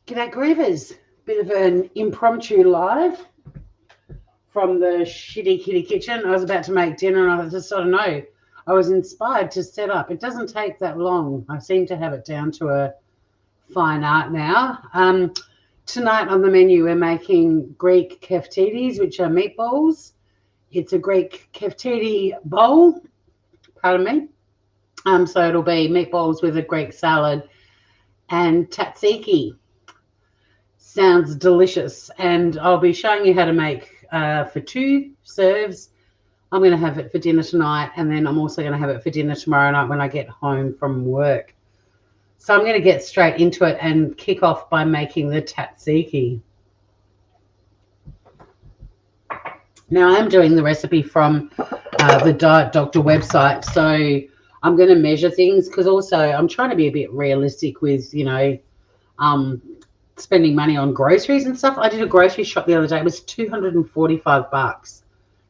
G'day Grievers, bit of an impromptu live from the shitty kitty kitchen. I was about to make dinner and I just sort of know. I was inspired to set up. It doesn't take that long. I seem to have it down to a fine art now. Tonight on the menu we're making Greek Keftedes, which are meatballs. It's a Greek Keftedi bowl, pardon me. So it'll be meatballs with a Greek salad and Tzatziki. Sounds delicious, and I'll be showing you how to make for 2 serves. I'm going to have it for dinner tonight, and then I'm also going to have it for dinner tomorrow night when I get home from work. So I'm going to get straight into it and kick off by making the tzatziki. Now I'm doing the recipe from the Diet Doctor website, so I'm going to measure things because also I'm trying to be a bit realistic with, spending money on groceries and stuff. I did a grocery shop the other day. It was $245.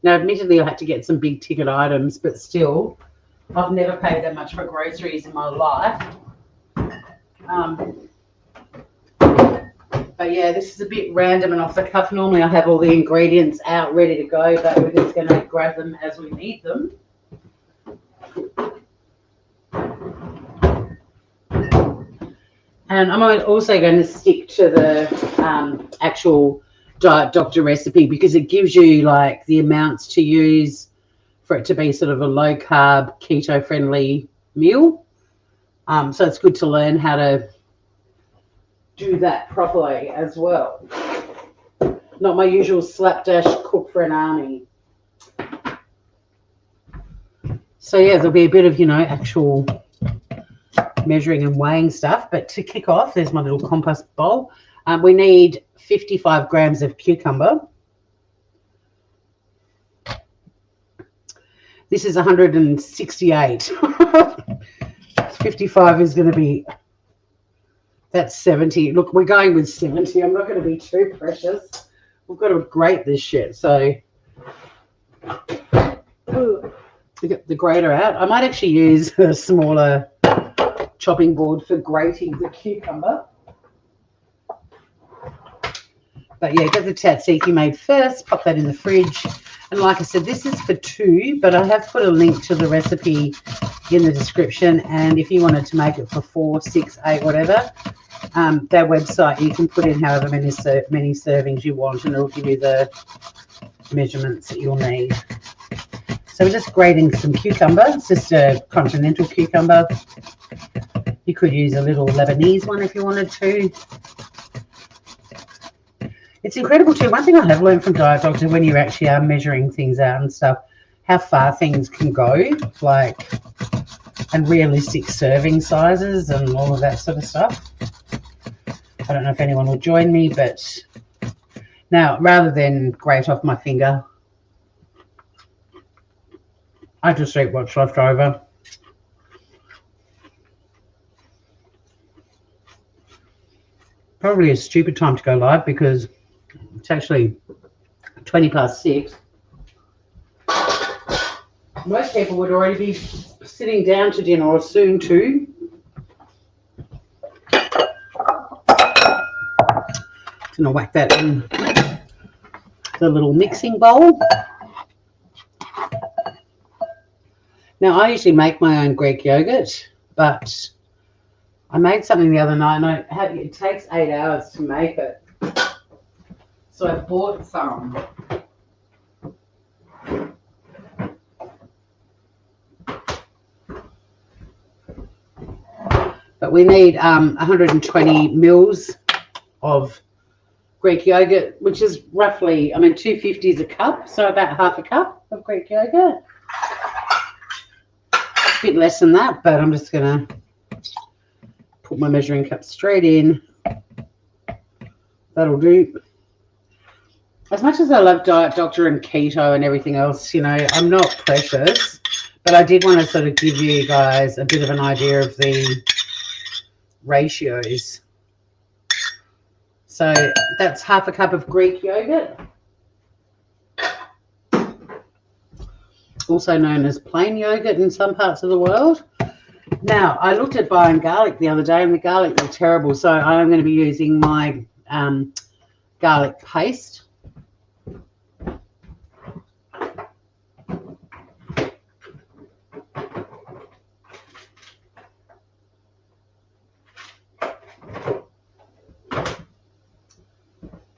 Now, admittedly, I had to get some big ticket items, but still, I've never paid that much for groceries in my life. But yeah, this is a bit random and off the cuff. Normally, I have all the ingredients out ready to go, but we're just going to grab them as we need them. And I'm also going to stick to the actual Diet Doctor recipe because it gives you like the amounts to use for it to be sort of a low carb, keto friendly meal. So it's good to learn how to do that properly as well. Not my usual slapdash cook for an army. So yeah, there'll be a bit of, actual measuring and weighing stuff, but to kick off, there's my little compost bowl. We need 55 grams of cucumber. This is 168. 55 is going to be, that's 70. Look, we're going with 70. I'm not going to be too precious. We've got to grate this shit, so we get the grater out. I might actually use a smaller chopping board for grating the cucumber. But yeah, get the tzatziki made first, pop that in the fridge. And like I said, this is for 2, but I have put a link to the recipe in the description. And if you wanted to make it for 4, 6, 8, whatever, their website, you can put in however many servings you want, and it'll give you the measurements that you'll need. So we're just grating some cucumber. It's just a continental cucumber. You could use a little Lebanese one if you wanted to. It's incredible too. One thing I have learned from Diet Doctor, when you actually are measuring things out and stuff, how far things can go, like, and realistic serving sizes and all of that sort of stuff. I don't know if anyone will join me, but now rather than grate off my finger, I just eat what's left over. Probably a stupid time to go live because it's actually 20 past 6. Most people would already be sitting down to dinner or soon to. Just gonna whack that in the little mixing bowl. Now, I usually make my own Greek yogurt, but I made something the other night, and it takes 8 hours to make it. So I bought some. But we need 120 mils of Greek yogurt, which is roughly, 250 is a cup, so about half a cup of Greek yogurt. A bit less than that, but I'm just going to put my measuring cup straight in. That'll do. As much as I love Diet Doctor and keto and everything else, I'm not precious, but I did want to sort of give you guys a bit of an idea of the ratios. So that's half a cup of Greek yogurt, also known as plain yogurt in some parts of the world. Now, I looked at buying garlic the other day, and the garlic looked terrible, so I'm going to be using my garlic paste.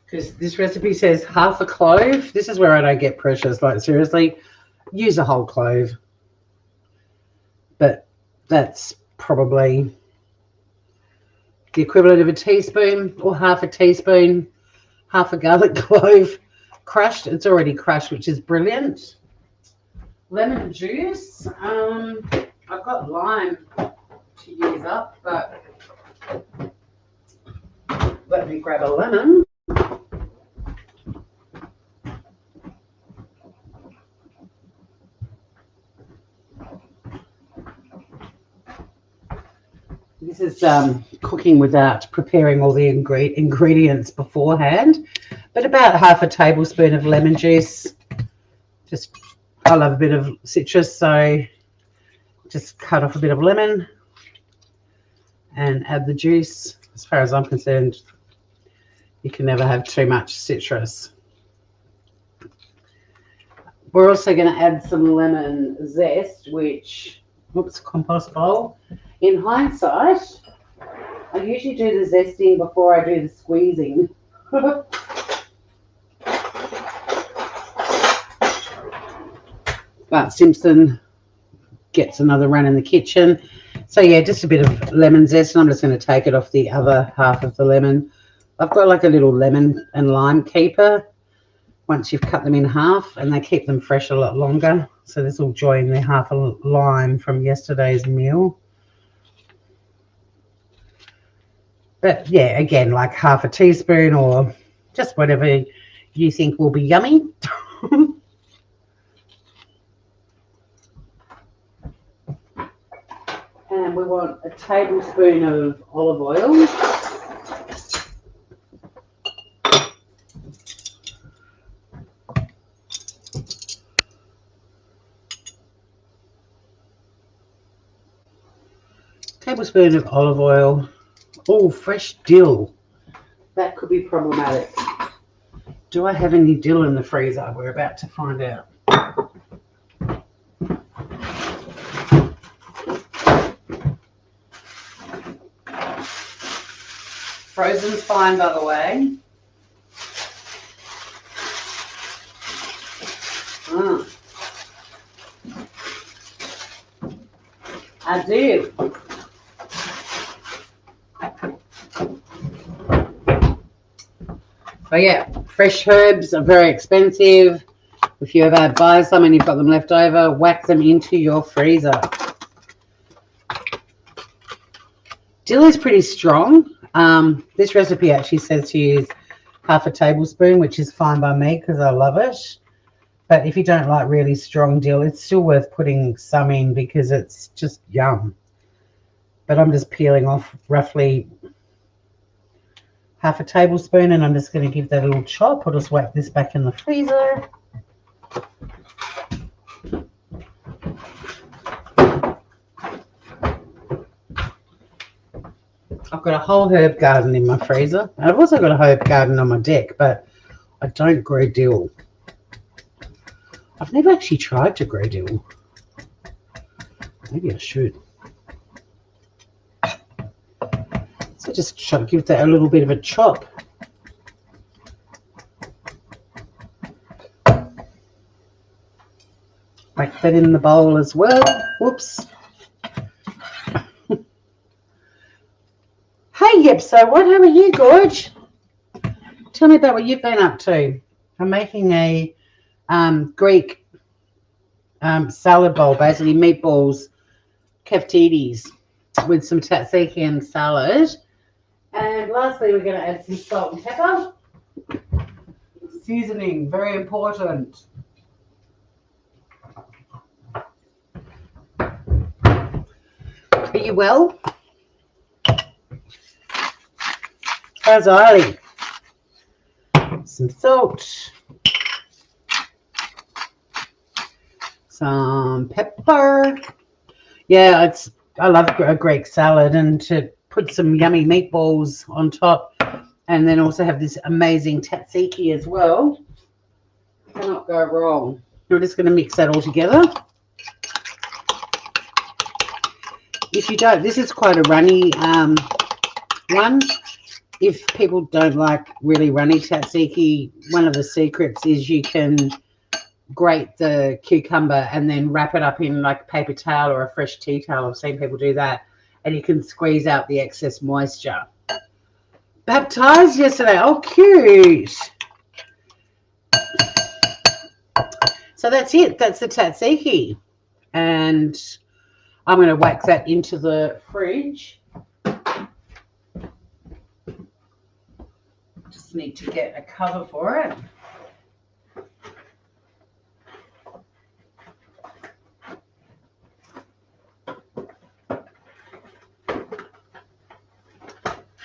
Because this recipe says half a clove. This is where I don't get precious. Like, seriously, use a whole clove. But that's probably the equivalent of a teaspoon or half a teaspoon, half a garlic clove crushed. It's already crushed, which is brilliant. Lemon juice. I've got lime to use up, but let me grab a lemon. This is cooking without preparing all the ingredients beforehand, but about half a tablespoon of lemon juice. Just, I love a bit of citrus, so just cut off a bit of lemon and add the juice. As far as I'm concerned, you can never have too much citrus. We're also going to add some lemon zest, which, oops, compost bowl. In hindsight, I usually do the zesting before I do the squeezing. But Simpson gets another run in the kitchen. So yeah, just a bit of lemon zest, and I'm just going to take it off the other half of the lemon. I've got like a little lemon and lime keeper once you've cut them in half, and they keep them fresh a lot longer. So this will join the half a lime from yesterday's meal. But yeah, again, like half a teaspoon or just whatever you think will be yummy. And we want a tablespoon of olive oil. Tablespoon of olive oil. Oh, fresh dill. That could be problematic. Do I have any dill in the freezer? We're about to find out. Frozen's fine, by the way. I do. But yeah, fresh herbs are very expensive. If you ever buy some and you've got them left over, whack them into your freezer. Dill is pretty strong. This recipe actually says to use half a tablespoon, which is fine by me because I love it. But if you don't like really strong dill, it's still worth putting some in because it's just yum. But I'm just peeling off roughly half a tablespoon, and I'm just going to give that a little chop. I'll just whack this back in the freezer. I've got a whole herb garden in my freezer. I've also got a herb garden on my deck, but I don't grow dill. I've never actually tried to grow dill. Maybe I should. So just give that a little bit of a chop. Whack that in the bowl as well. Whoops. Hey, yep, so what? How are you, Gorge? Tell me about what you've been up to. I'm making a Greek salad bowl, basically meatballs, Keftedes, with some tzatziki and salad. And lastly, we're going to add some salt and pepper. Seasoning, very important. Are you well? How's Eiley? Some salt. Some pepper. Yeah, I love a Greek salad, and to put some yummy meatballs on top, and then also have this amazing tzatziki as well. Cannot go wrong. We're just going to mix that all together. If you don't, this is quite a runny one. If people don't like really runny tzatziki, one of the secrets is you can grate the cucumber and then wrap it up in like a paper towel or a fresh tea towel. I've seen people do that, and you can squeeze out the excess moisture. Baptized yesterday. Oh, cute. So that's it. That's the tzatziki. And I'm going to whack that into the fridge. Just need to get a cover for it.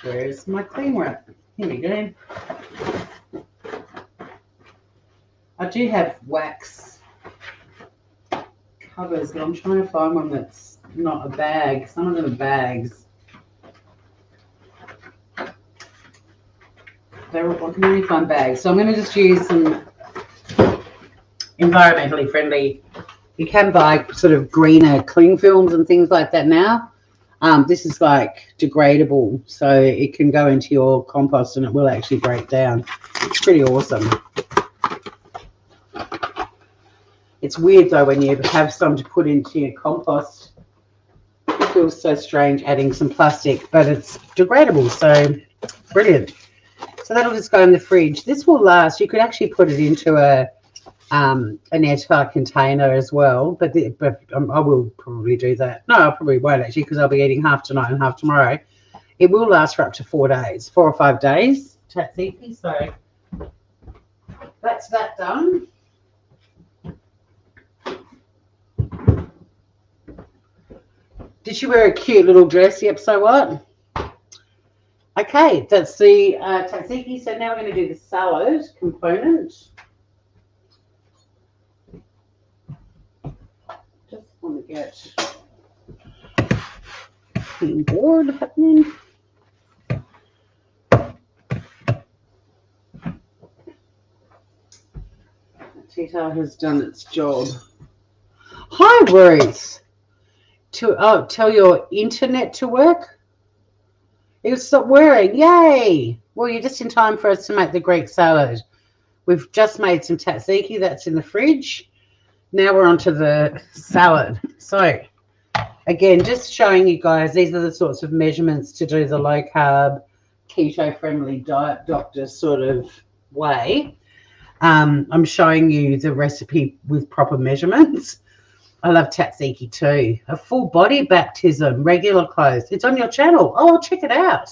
Where's my cling wrap? Here we go. I do have wax covers, but I'm trying to find one that's not a bag. Some of them are bags. I can only find bags. So I'm going to just use some environmentally friendly. You can buy sort of greener cling films and things like that now. This is like degradable, so it can go into your compost and it will actually break down. It's pretty awesome. It's weird though when you have some to put into your compost. It feels so strange adding some plastic, but it's degradable, so brilliant. So that'll just go in the fridge. This will last. You could actually put it into an airtight container as well, but I will probably do that. No, I probably won't actually, because I'll be eating half tonight and half tomorrow. It will last for up to 4 days, 4 or 5 days. Tzatziki. So that's that done. Did she wear a cute little dress? Yep. So what? Okay, that's the tzatziki. So now we're going to do the salad component. Just want to get the board happening. Tita has done its job. Hi, Ruth. Tell your internet to work. It'll stop whirring. Yay! Well, you're just in time for us to make the Greek salad. We've just made some tzatziki. That's in the fridge. Now we're on to the salad. So, again, just showing you guys, these are the sorts of measurements to do the low-carb, keto-friendly diet doctor sort of way. I'm showing you the recipe with proper measurements. I love tzatziki too. A full body baptism, regular clothes. It's on your channel. Oh, check it out.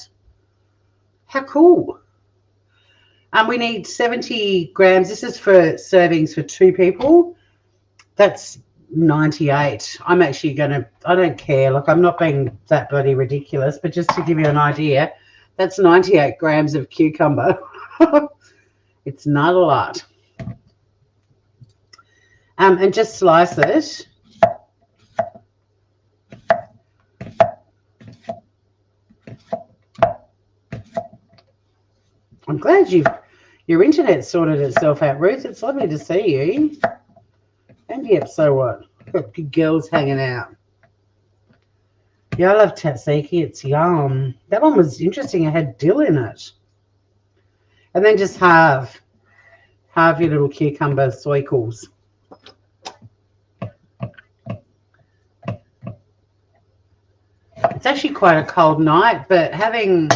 How cool. We need 70 grams. This is for servings for 2 people. That's 98. I'm actually going to, I don't care. Look, I'm not being that bloody ridiculous, but just to give you an idea, that's 98 grams of cucumber. It's not a lot. And just slice it. I'm glad your internet sorted itself out, Ruth. It's lovely to see you. And yep, so what? Got good girls hanging out. Yeah, I love tzatziki. It's yum. That one was interesting. It had dill in it. And then just halve your little cucumber soikles. It's actually quite a cold night, but having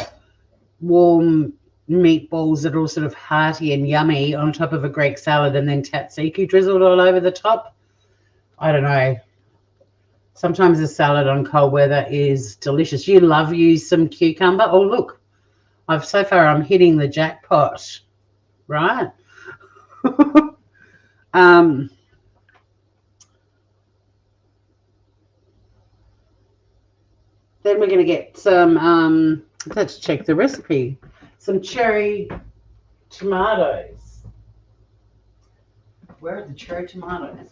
warm meatballs that are all sort of hearty and yummy on top of a Greek salad and then tzatziki drizzled all over the top, I don't know. Sometimes a salad on cold weather is delicious. You love some cucumber. Oh, look, so far I'm hitting the jackpot, right? Then we're going to get some, let's check the recipe, some cherry tomatoes. Where are the cherry tomatoes?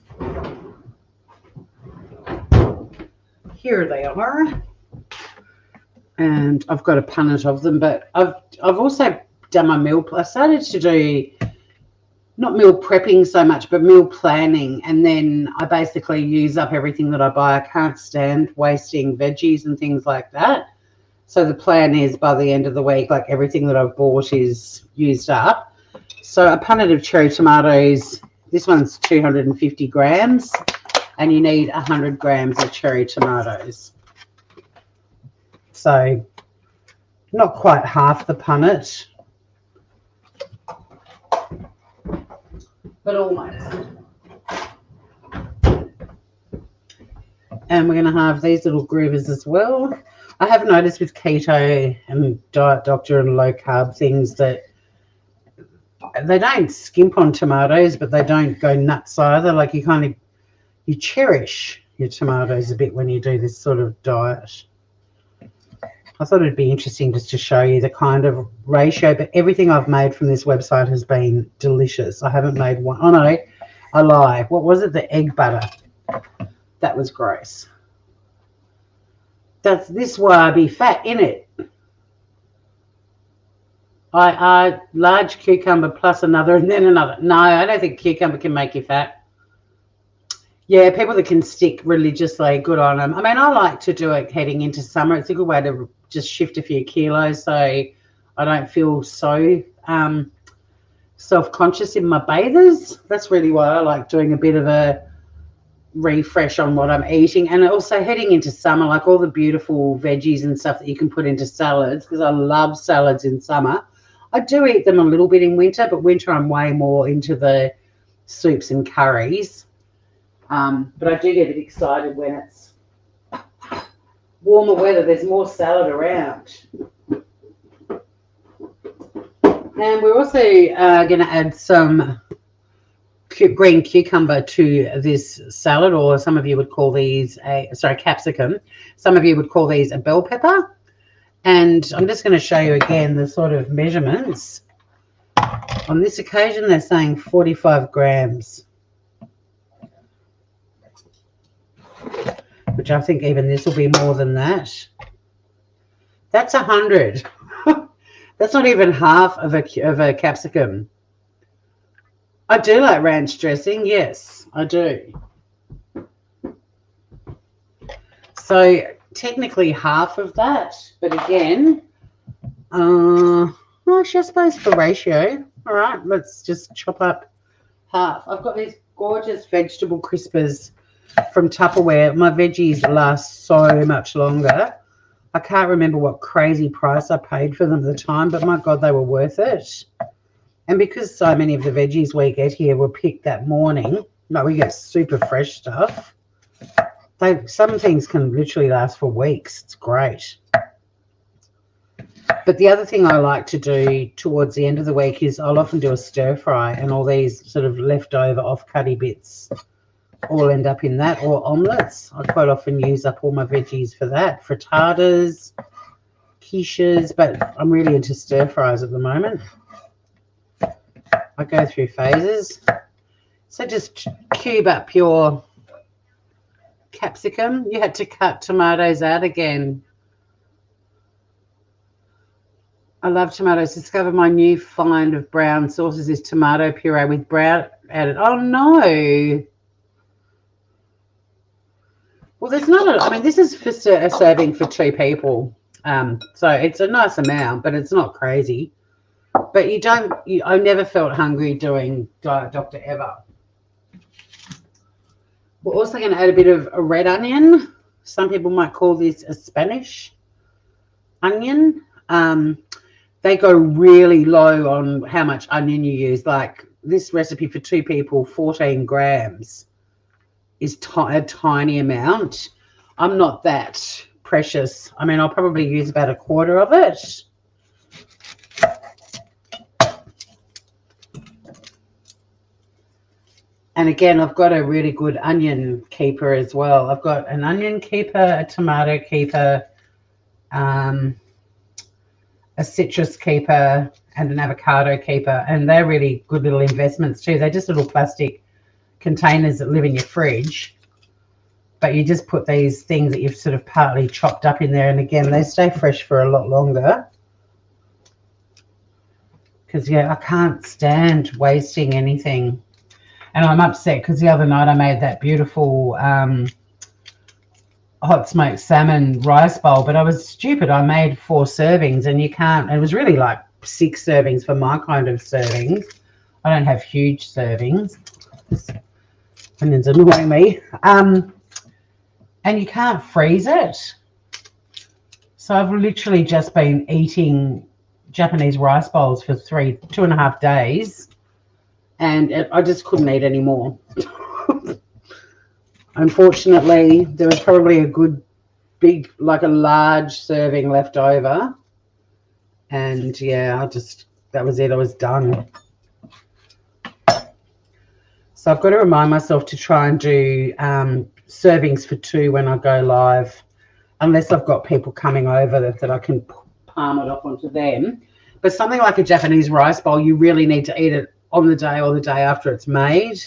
here they are. And I've got a punnet of them, but I've also done my meal. I started to do not meal prepping so much, but meal planning, and then I basically use up everything that I buy. I can't stand wasting veggies and things like that. So the plan is by the end of the week, like everything that I've bought is used up. So a punnet of cherry tomatoes. This one's 250 grams, and you need 100 grams of cherry tomatoes. So not quite half the punnet, but almost. And we're going to have these little groovers as well. I have noticed with keto and diet doctor and low carb things that they don't skimp on tomatoes, but they don't go nuts either. Like you cherish your tomatoes a bit when you do this sort of diet. I thought it'd be interesting just to show you the kind of ratio, but everything I've made from this website has been delicious. I haven't made one. Oh no, I lie. What was it? The egg butter. That was gross. That's this wabi fat in it. I large cucumber plus another and then another. No, I don't think cucumber can make you fat. Yeah, people that can stick religiously, good on them. I mean, I like to do it heading into summer. It's a good way to just shift a few kilos so I don't feel so self-conscious in my bathers. That's really why I like doing a bit of a refresh on what I'm eating. And also heading into summer, like all the beautiful veggies and stuff that you can put into salads, because I love salads in summer. I do eat them a little bit in winter, but winter I'm way more into the soups and curries. But I do get a bit excited when it's warmer weather. There's more salad around. And we're also going to add some green cucumber to this salad, or some of you would call these capsicum. Some of you would call these a bell pepper. And I'm just going to show you again the sort of measurements. On this occasion, they're saying 45 grams. Which I think even this will be more than that. That's 100. That's not even half of a capsicum. I do like ranch dressing. Yes, I do. So technically half of that, but again, well, I suppose for ratio. All right, let's just chop up half. I've got these gorgeous vegetable crispers from Tupperware. My veggies last so much longer. I can't remember what crazy price I paid for them at the time, but my God, they were worth it. And because so many of the veggies we get here were picked that morning, like we get super fresh stuff, some things can literally last for weeks. It's great. But the other thing I like to do towards the end of the week is I'll often do a stir fry, and all these sort of leftover off-cutty bits all end up in that, or omelettes. I quite often use up all my veggies for that. Frittatas, quiches, but I'm really into stir fries at the moment. I go through phases. So just cube up your capsicum. You had to cut tomatoes out again. I love tomatoes. Discover my new find of brown sauces is tomato puree with brown added. Oh no. Well, there's not I mean, this is for a serving for 2 people. So it's a nice amount, but it's not crazy. But I never felt hungry doing Diet Doctor ever. We're also going to add a bit of a red onion. Some people might call this a Spanish onion. They go really low on how much onion you use. Like this recipe for 2 people, 14 grams is a tiny amount. I'm not that precious. I mean, I'll probably use about a quarter of it. And again, I've got a really good onion keeper as well. I've got an onion keeper, a tomato keeper, a citrus keeper, and an avocado keeper. And they're really good little investments too. They're just little plastic containers that live in your fridge. But you just put these things that you've sort of partly chopped up in there, and again, they stay fresh for a lot longer. Because, yeah, I can't stand wasting anything. And I'm upset because the other night I made that beautiful hot smoked salmon rice bowl, but I was stupid. I made 4 servings, and you can't. It was really like 6 servings for my kind of servings. I don't have huge servings. This onion's annoying me. And you can't freeze it. So I've literally just been eating Japanese rice bowls for 2.5 days, and I just couldn't eat anymore. Unfortunately, there was probably a good big, like a large serving left over, and yeah, that was it. I was done. So I've got to remind myself to try and do servings for 2 when I go live, unless I've got people coming over that I can palm it off onto them. But something like a Japanese rice bowl, you really need to eat it on the day or the day after it's made.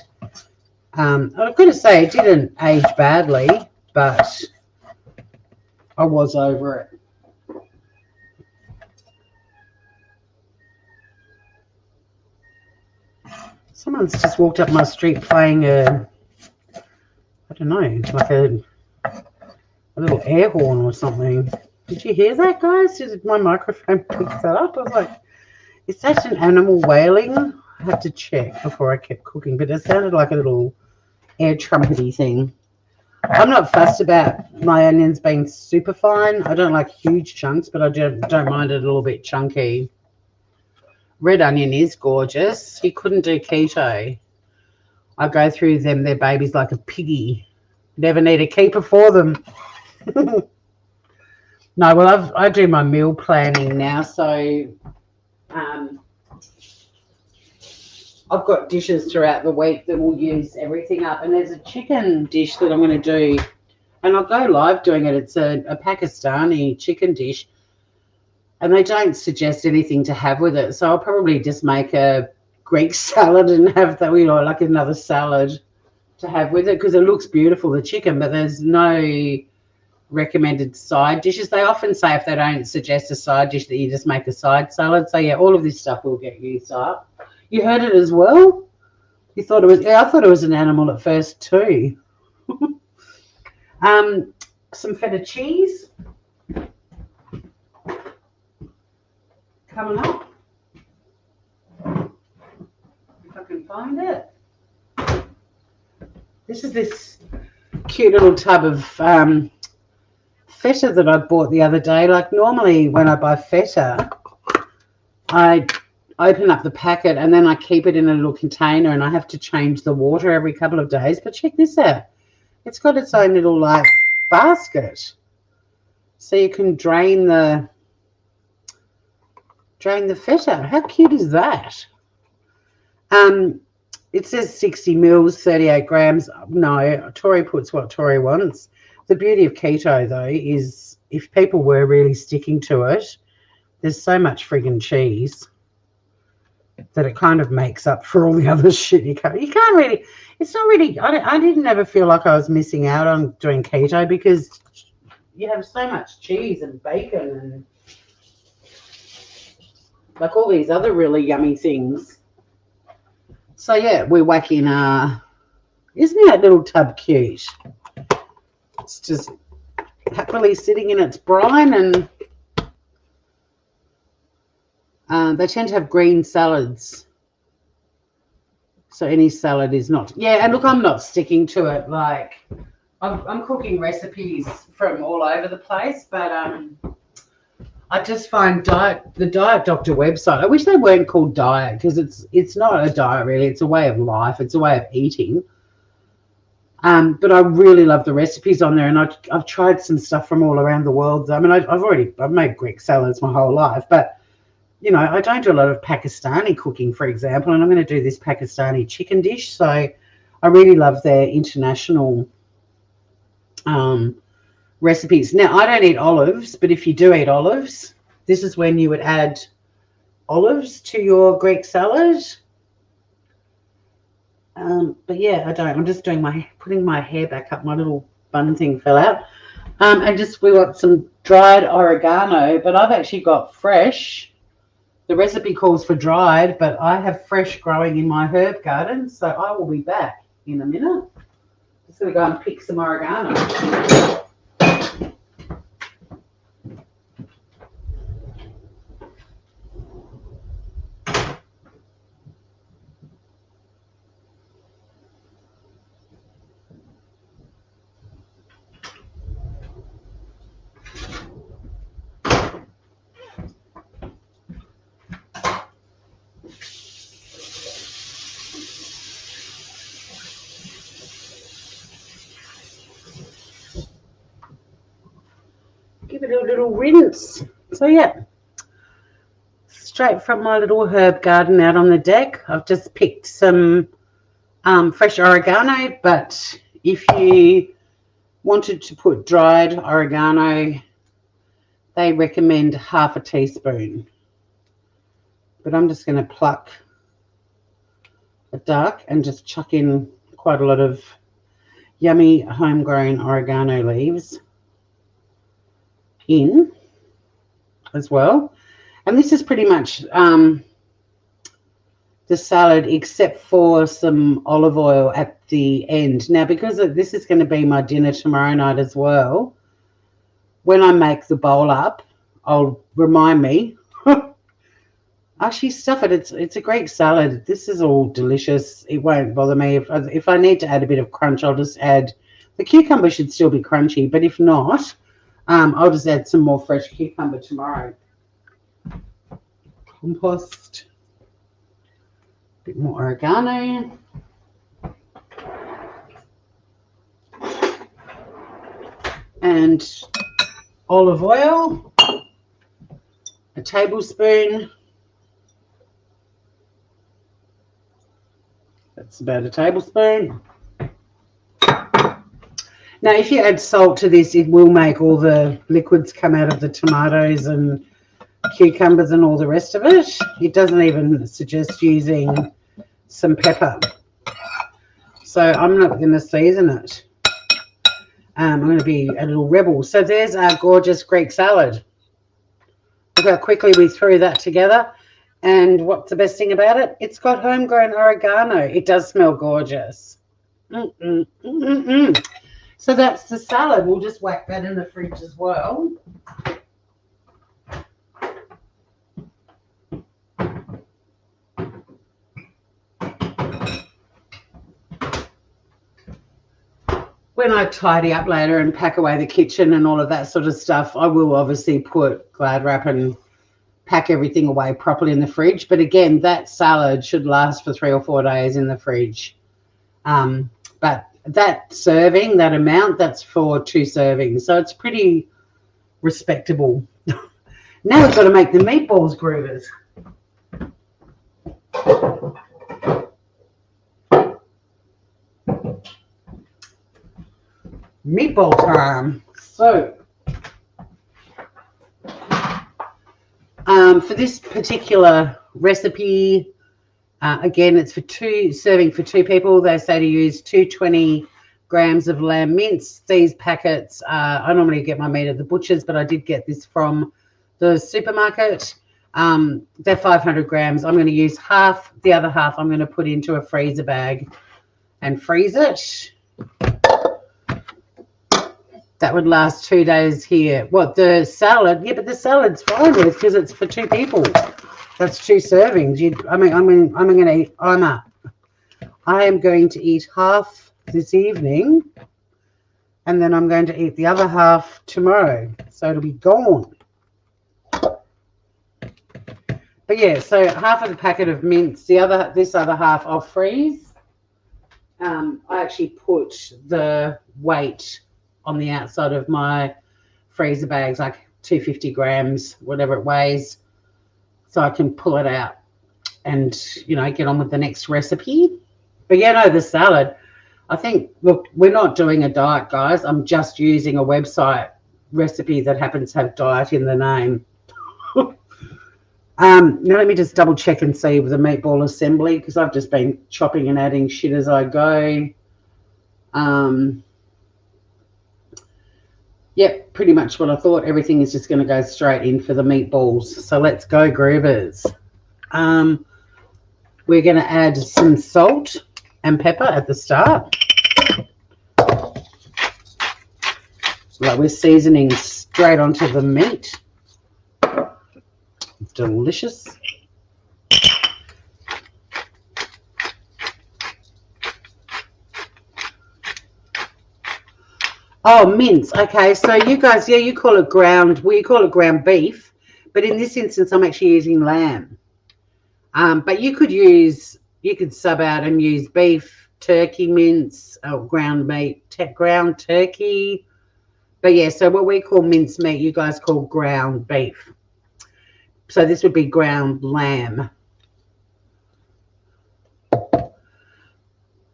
I've got to say it didn't age badly, but I was over it. Someone's just walked up my street playing I don't know, like a little air horn or something. Did you hear that, guys? Did my microphone pick that up? I was like, is that an animal wailing? I had to check before I kept cooking, but it sounded like a little air trumpety thing. I'm not fussed about my onions being super fine. I don't like huge chunks, but I don't mind it a little bit chunky. Red onion is gorgeous. You couldn't do keto. I go through them, their babies, like a piggy. Never need a keeper for them. No, well, I do my meal planning now, so I've got dishes throughout the week that will use everything up. And there's a chicken dish that I'm going to do, and I'll go live doing it. It's a Pakistani chicken dish, and they don't suggest anything to have with it. So I'll probably just make a Greek salad and have that, like another salad to have with it, because it looks beautiful, the chicken, but there's no recommended side dishes. They often say if they don't suggest a side dish that you just make a side salad. So yeah, all of this stuff will get used up. You heard it as well? You thought it was? Yeah, I thought it was an animal at first too. Some feta cheese coming up. If I can find it. This is this cute little tub of feta that I bought the other day. Like normally when I buy feta, I open up the packet and then I keep it in a little container, and I have to change the water every couple of days. But check this out. It's got its own little like basket. So you can drain the feta. How cute is that? It says 60 mils, 38 grams. No, Tori puts what Tori wants. The beauty of keto, though, is if people were really sticking to it, there's so much friggin' cheese that it kind of makes up for all the other shit. You can't really, it's not really, I didn't ever feel like I was missing out on doing keto, because you have so much cheese and bacon and like all these other really yummy things. So yeah, we're whacking, isn't that little tub cute? It's just happily sitting in its brine, and they tend to have green salads. So any salad is not, yeah, and look, I'm not sticking to it. Like I'm cooking recipes from all over the place, but I just find the Diet Doctor website, I wish they weren't called diet, because it's not a diet really, it's a way of life, it's a way of eating. But I really love the recipes on there, and I've tried some stuff from all around the world. I mean, I've made Greek salads my whole life, but you know, I don't do a lot of Pakistani cooking, for example, and I'm going to do this Pakistani chicken dish. So I really love their international recipes. Now, I don't eat olives, but if you do eat olives, this is when you would add olives to your Greek salad. But yeah, I don't. I'm just doing putting my hair back up, my little bun thing fell out. And just we want some dried oregano, but I've actually got fresh. The recipe calls for dried, but I have fresh growing in my herb garden, so I will be back in a minute. Just going to go and pick some oregano. Give it a little rinse. So yeah, straight from my little herb garden out on the deck. I've just picked some fresh oregano, but if you wanted to put dried oregano, they recommend half a teaspoon. But I'm just going to pluck a dark and just chuck in quite a lot of yummy homegrown oregano leaves in as well. And this is pretty much the salad, except for some olive oil at the end. Now, because this is going to be my dinner tomorrow night as well, when I make the bowl up, I'll remind me. Actually, stuff it. It's a Greek salad. This is all delicious. It won't bother me. If I need to add a bit of crunch, I'll just add. The cucumber should still be crunchy, but if not, I'll just add some more fresh cucumber tomorrow. Compost. A bit more oregano. And olive oil. A tablespoon. That's about a tablespoon. Now, if you add salt to this, it will make all the liquids come out of the tomatoes and cucumbers and all the rest of it. It doesn't even suggest using some pepper. So I'm not going to season it. I'm going to be a little rebel. So there's our gorgeous Greek salad. Look how quickly we threw that together. And what's the best thing about it? It's got homegrown oregano. It does smell gorgeous. So that's the salad. We'll just whack that in the fridge as well. When I tidy up later and pack away the kitchen and all of that sort of stuff, I will obviously put Glad wrap and pack everything away properly in the fridge. But again, that salad should last for 3 or 4 days in the fridge. But that serving, that amount, that's for 2 servings. So it's pretty respectable. Now we've got to make the meatballs, groovers. Meatball time. So for this particular recipe, again, it's for serving for 2 people. They say to use 220 grams of lamb mince. These packets, I normally get my meat at the butcher's, but I did get this from the supermarket. They're 500 grams. I'm going to use half. The other half I'm going to put into a freezer bag and freeze it. That would last 2 days here. What, the salad? Yeah, but the salad's fine with because it's for 2 people. That's 2 servings. I am going to eat half this evening, and then I'm going to eat the other half tomorrow. So it'll be gone. But yeah, so half of the packet of mince. This other half I'll freeze. I actually put the weight on the outside of my freezer bags, like 250 grams, whatever it weighs, so I can pull it out and, get on with the next recipe. But yeah, no, the salad, I think, look, we're not doing a diet, guys. I'm just using a website recipe that happens to have diet in the name. Now let me just double check and see with the meatball assembly, because I've just been chopping and adding shit as I go. Yep, pretty much what I thought. Everything is just going to go straight in for the meatballs. So let's go, groovers. We're going to add some salt and pepper at the start. Like we're seasoning straight onto the meat. Delicious. Oh, mince. Okay, so you guys, yeah, you call it ground. We call it ground beef, but in this instance, I'm actually using lamb. But you could sub out and use beef, turkey mince, or ground meat, ground turkey. But yeah, so what we call mince meat, you guys call ground beef. So this would be ground lamb.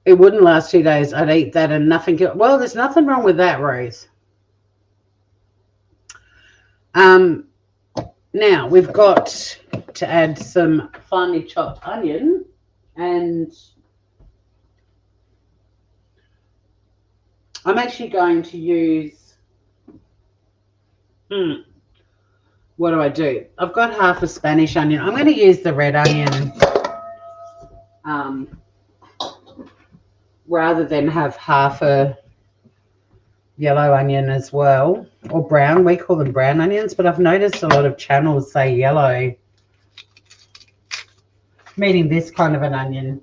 It wouldn't last 2 days. I'd eat that and nothing. Well, there's nothing wrong with that, Rose. Now we've got to add some finely chopped onion, and I'm actually going to use. What do I do? I've got half a Spanish onion. I'm going to use the red onion. Rather than have half a yellow onion as well, or brown. We call them brown onions, but I've noticed a lot of channels say yellow, meaning this kind of an onion.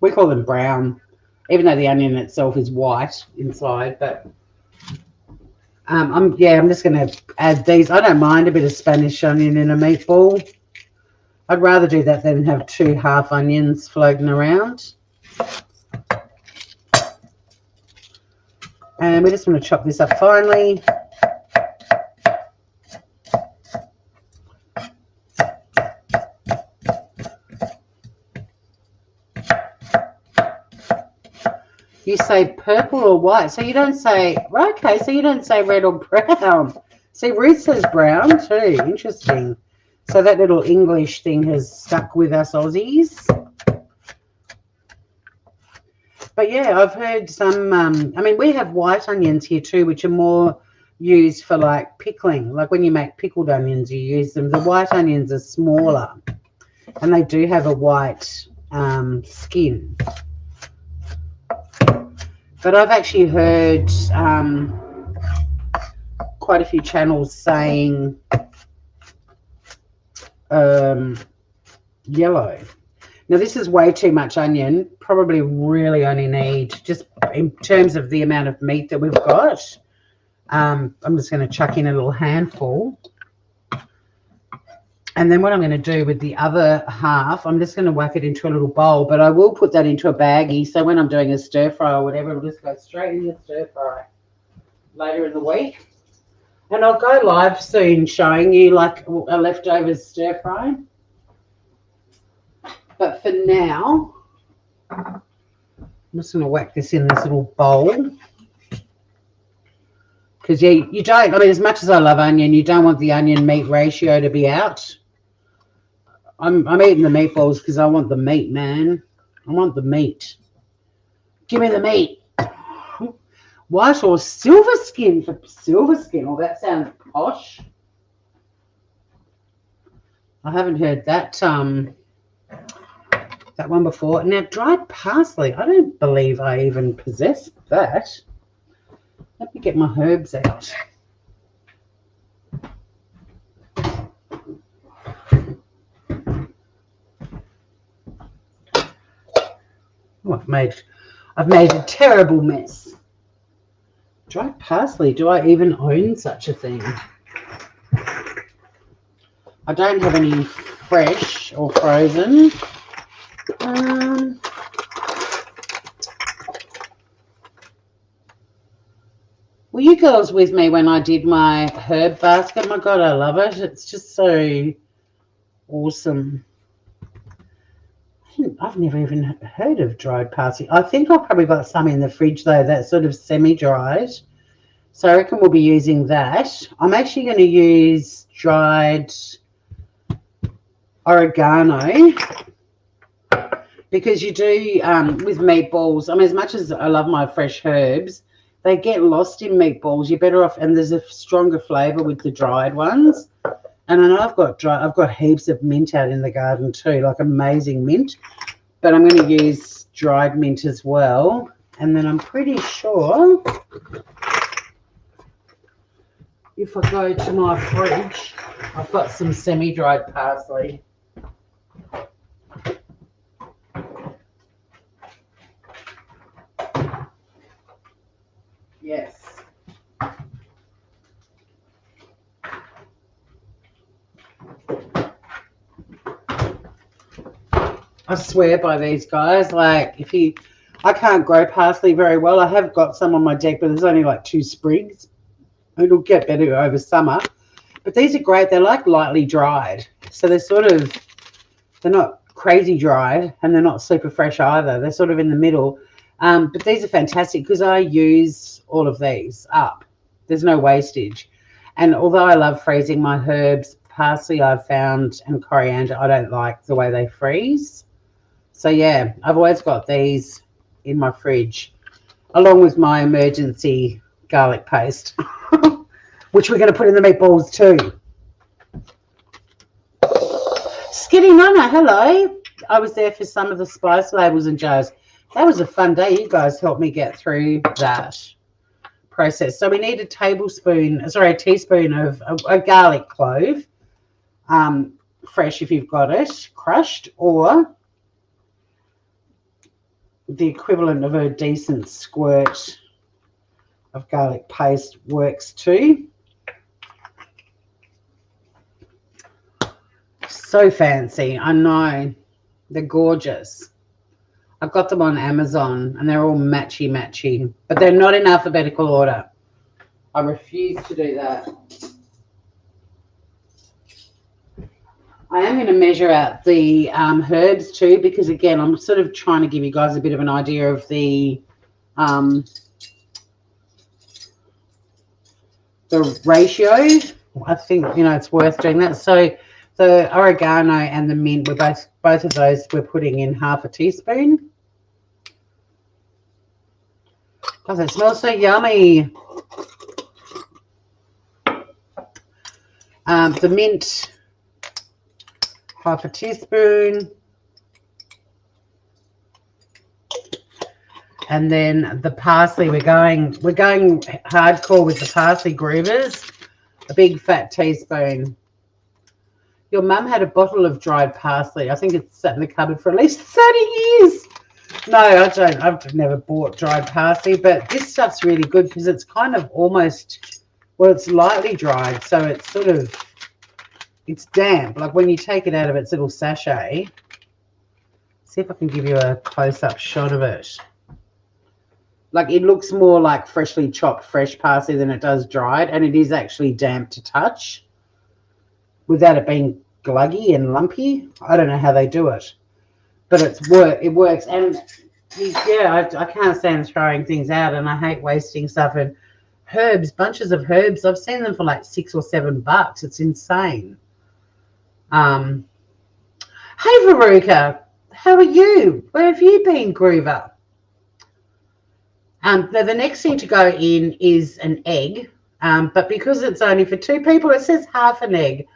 We call them brown, even though the onion itself is white inside. But I'm just going to add these. I don't mind a bit of Spanish onion in a meatball. I'd rather do that than have 2 half onions floating around. And we just want to chop this up finely. You say purple or white, so you don't say, okay, so you don't say red or brown. See, Ruth says brown too. Interesting. So that little English thing has stuck with us Aussies. But yeah, I've heard some, I mean, we have white onions here too, which are more used for like pickling. Like when you make pickled onions, you use them. The white onions are smaller and they do have a white skin. But I've actually heard quite a few channels saying yellow. Now this is way too much onion. Probably really only need, just in terms of the amount of meat that we've got, I'm just going to chuck in a little handful. And then what I'm going to do with the other half, I'm just going to whack it into a little bowl, but I will put that into a baggie. So when I'm doing a stir fry or whatever, it'll just go straight in the stir fry later in the week. And I'll go live soon showing you like a leftovers stir fry. But for now, I'm just going to whack this in this little bowl. Because yeah, you don't, I mean, as much as I love onion, you don't want the onion meat ratio to be out. I'm eating the meatballs because I want the meat, man. I want the meat. Give me the meat. White or silver skin for silver skin. Oh, that sounds posh. I haven't heard that that one before. Now, dried parsley. I don't believe I even possess that. Let me get my herbs out. Oh, I've made a terrible mess. Dried parsley. Do I even own such a thing? I don't have any fresh or frozen. Were you girls with me when I did my herb basket? My God, I love it. It's just so awesome. I've never even heard of dried parsley. I think I've probably got some in the fridge, though, that's sort of semi-dried. So I reckon we'll be using that. I'm actually going to use dried oregano because you do, with meatballs, I mean, as much as I love my fresh herbs, They get lost in meatballs. You're better off, and there's a stronger flavour with the dried ones. And I know I've got heaps of mint out in the garden too, like amazing mint. But I'm going to use dried mint as well. And then I'm pretty sure if I go to my fridge, I've got some semi-dried parsley. Yes. I swear by these guys. Like, I can't grow parsley very well. I have got some on my deck, but there's only like 2 sprigs. It'll get better over summer. But these are great. They're like lightly dried. So they're not crazy dried and they're not super fresh either. They're sort of in the middle. But these are fantastic because I use all of these up. There's no wastage. And although I love freezing my herbs, parsley I've found and coriander, I don't like the way they freeze. So yeah, I've always got these in my fridge along with my emergency garlic paste, which we're going to put in the meatballs too. Skitty Nana, hello. I was there for some of the spice labels and jars. That was a fun day. You guys helped me get through that process. So we need a teaspoon of a garlic clove, fresh if you've got it, crushed, or the equivalent of a decent squirt of garlic paste works too. So fancy, I know. They're gorgeous. I've got them on Amazon and they're all matchy, but they're not in alphabetical order. I refuse to do that. I am going to measure out the herbs too, because again, I'm sort of trying to give you guys a bit of an idea of the ratio. I think, it's worth doing that. So the oregano and the mint, both of those we're putting in half a teaspoon. Because it smells so yummy. The mint, half a teaspoon. And then the parsley, we're going hardcore with the parsley groovers. A big fat teaspoon. Your mum had a bottle of dried parsley. I think it's sat in the cupboard for at least 30 years. No, I don't. I've never bought dried parsley, but this stuff's really good because it's kind of almost, well, it's lightly dried, so it's sort of, it's damp. Like when you take it out of its little sachet. See if I can give you a close-up shot of it. Like it looks more like freshly chopped fresh parsley than it does dried, and it is actually damp to touch without it being gluggy and lumpy. I don't know how they do it, but it works. And yeah, I can't stand throwing things out, and I hate wasting stuff. And herbs, bunches of herbs, I've seen them for like $6 or $7. It's insane. Hey Veruca, how are you? Where have you been, Groover? Now the next thing to go in is an egg, but because it's only for 2 people, it says half an egg.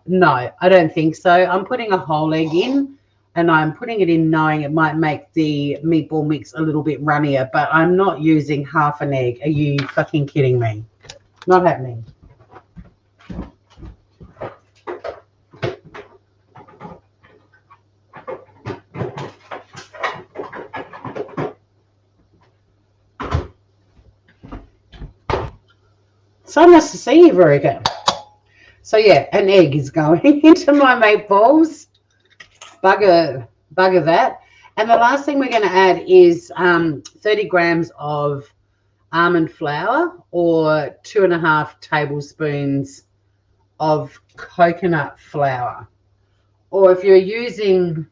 No, I don't think so. I'm putting a whole egg in, and I'm putting it in knowing it might make the meatball mix a little bit runnier, but I'm not using half an egg. Are you fucking kidding me? Not happening. So nice to see you, Veruca. So yeah, an egg is going into my meatballs. Bugger that. And the last thing we're going to add is 30 grams of almond flour or 2.5 tablespoons of coconut flour. Or if you're using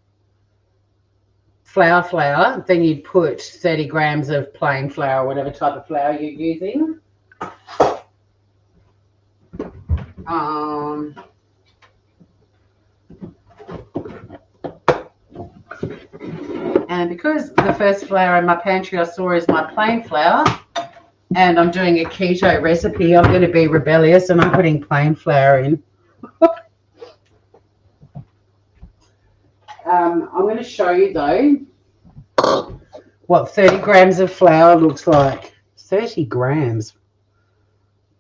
flour, then you'd put 30 grams of plain flour, whatever type of flour you're using. And because the first flour in my pantry I saw is my plain flour, and I'm doing a keto recipe, I'm going to be rebellious and I'm putting plain flour in. I'm going to show you though what 30 grams of flour looks like. 30 grams.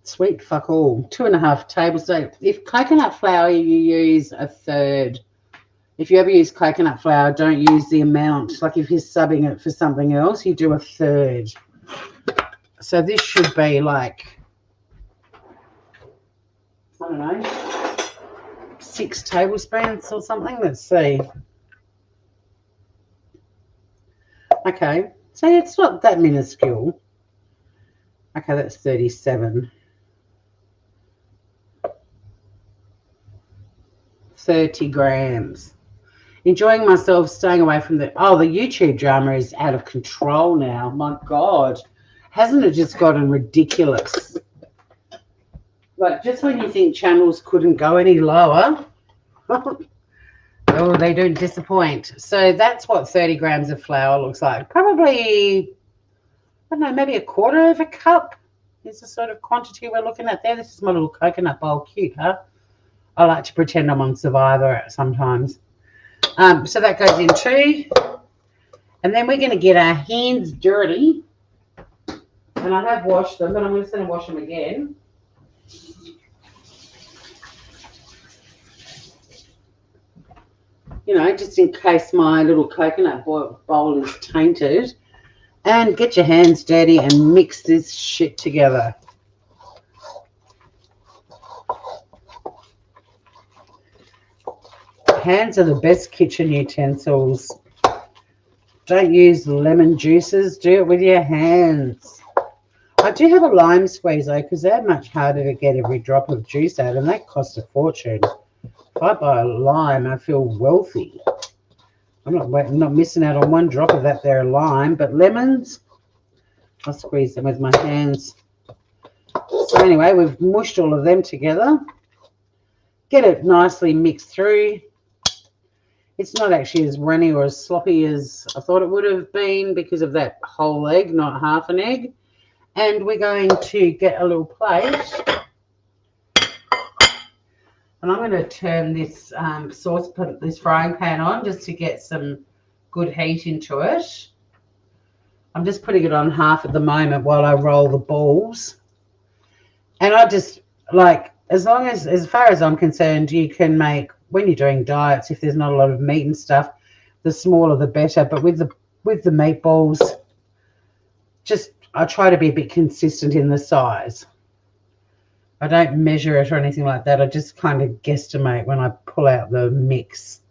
Sweet fuck all. 2.5 tablespoons. If coconut flour, you use a third. If you ever use coconut flour, don't use the amount. Like if you're subbing it for something else, you do a third. So this should be like, I don't know, 6 tablespoons or something. Let's see. Okay, so it's not that minuscule. Okay, that's 37. 30 grams. Enjoying myself, staying away from the YouTube drama is out of control now. My God. Hasn't it just gotten ridiculous? Like, just when you think channels couldn't go any lower, oh, they don't disappoint. So that's what 30 grams of flour looks like. Probably, I don't know, maybe 1/4 of a cup is the sort of quantity we're looking at there. This is my little coconut bowl. Cute, huh? I like to pretend I'm on Survivor sometimes. So that goes in too. And then we're going to get our hands dirty. And I have washed them, but I'm just going to wash them again. You know, just in case my little coconut bowl is tainted. And get your hands dirty and mix this shit together. Hands are the best kitchen utensils. Don't use lemon juices. Do it with your hands. I do have a lime squeezer because they're much harder to get every drop of juice out, and that costs a fortune. If I buy a lime, I feel wealthy. I'm not missing out on one drop of that there lime, but lemons, I squeeze them with my hands. So anyway, we've mushed all of them together. Get it nicely mixed through. It's not actually as runny or as sloppy as I thought it would have been because of that whole egg, not half an egg. And we're going to get a little plate. And I'm going to turn this this frying pan on just to get some good heat into it. I'm just putting it on half at the moment while I roll the balls. And I just, like, as far as I'm concerned, you can make, when you're doing diets, if there's not a lot of meat and stuff, the smaller the better. But with the meatballs, I try to be a bit consistent in the size. I don't measure it or anything like that. I just kind of guesstimate when I pull out the mix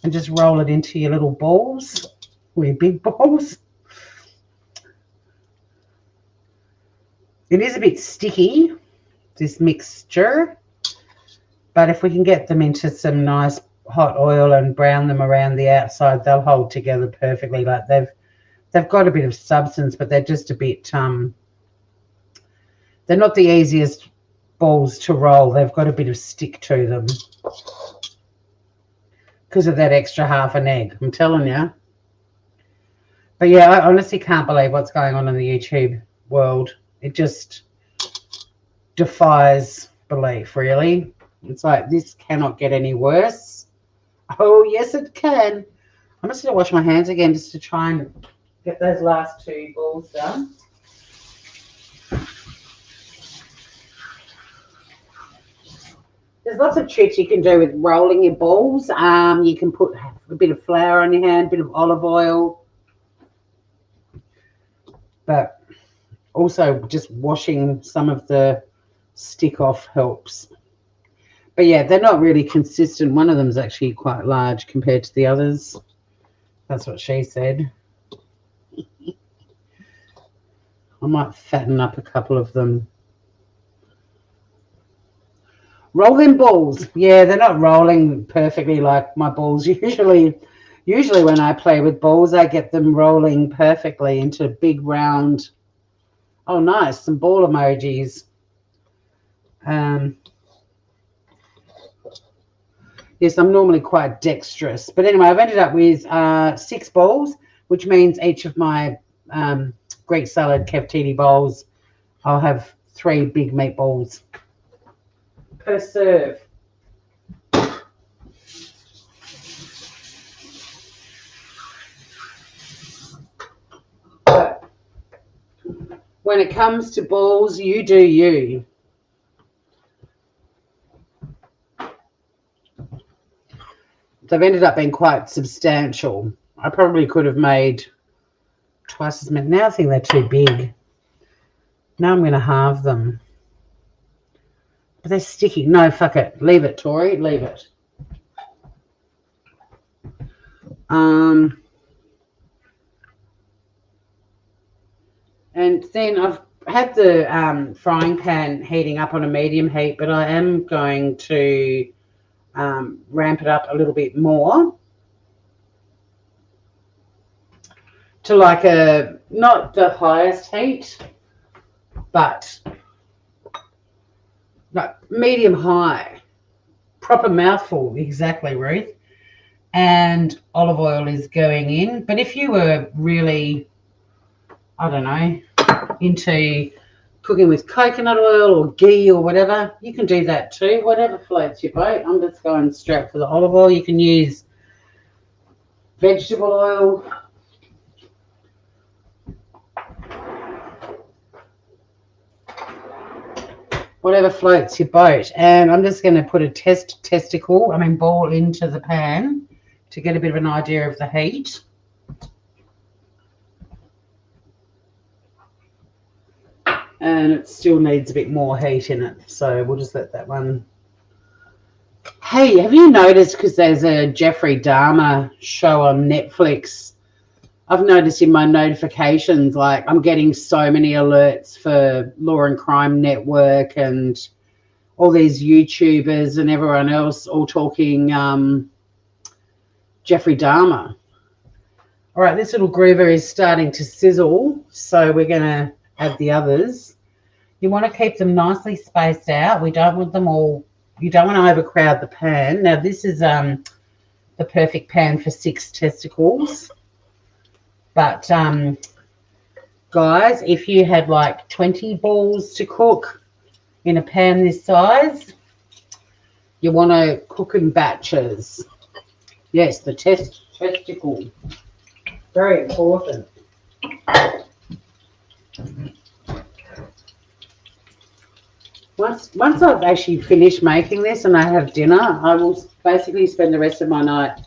and just roll it into your little balls, or your big balls. It is a bit sticky, this mixture, but if we can get them into some nice hot oil and brown them around the outside, they'll hold together perfectly. Like they've got a bit of substance, but they're just a bit they're not the easiest balls to roll. They've got a bit of stick to them because of that extra half an egg, I'm telling you. But yeah, I honestly can't believe what's going on in the YouTube world. It just defies belief, really. It's like, this cannot get any worse. Oh, yes, it can. I'm just going to wash my hands again just to try and get those last 2 balls done. There's lots of tricks you can do with rolling your balls. You can put a bit of flour on your hand, a bit of olive oil. But also just washing some of the stick off helps. But yeah, they're not really consistent. One of them is actually quite large compared to the others. That's what she said. I might fatten up a couple of them. Rolling balls. Yeah, they're not rolling perfectly like my balls usually. Usually when I play with balls, I get them rolling perfectly into big round. Oh, nice. Some ball emojis. Yes, I'm normally quite dexterous. But anyway, I've ended up with 6 balls, which means each of my Greek salad Keftedes bowls I'll have 3 big meatballs per serve. But when it comes to balls, you do you. They've ended up being quite substantial. I probably could have made twice as many. Now I think they're too big. Now I'm going to halve them. But they're sticky. No, fuck it. Leave it, Tori. Leave it. And then I've had the frying pan heating up on a medium heat, but I am going to ramp it up a little bit more to like not the highest heat, but no, medium high. Proper mouthful, exactly, Ruth. And olive oil is going in. But if you were really, I don't know, into cooking with coconut oil or ghee or whatever, you can do that too. Whatever floats your boat. I'm just going straight for the olive oil. You can use vegetable oil. Whatever floats your boat. And I'm just going to put a ball into the pan to get a bit of an idea of the heat. And it still needs a bit more heat in it, so we'll just let that one. Hey, have you noticed, because there's a Jeffrey Dahmer show on Netflix, I've noticed in my notifications, like I'm getting so many alerts for Law and Crime Network and all these YouTubers and everyone else all talking Jeffrey Dahmer. All right, this little groover is starting to sizzle, so we're going to add the others. You want to keep them nicely spaced out. We don't want them all, you don't want to overcrowd the pan. Now this is the perfect pan for 6 testicles. But guys, if you had like 20 balls to cook in a pan this size, you want to cook in batches. Yes, the testicle. Very important. Once I've actually finished making this and I have dinner, I will basically spend the rest of my night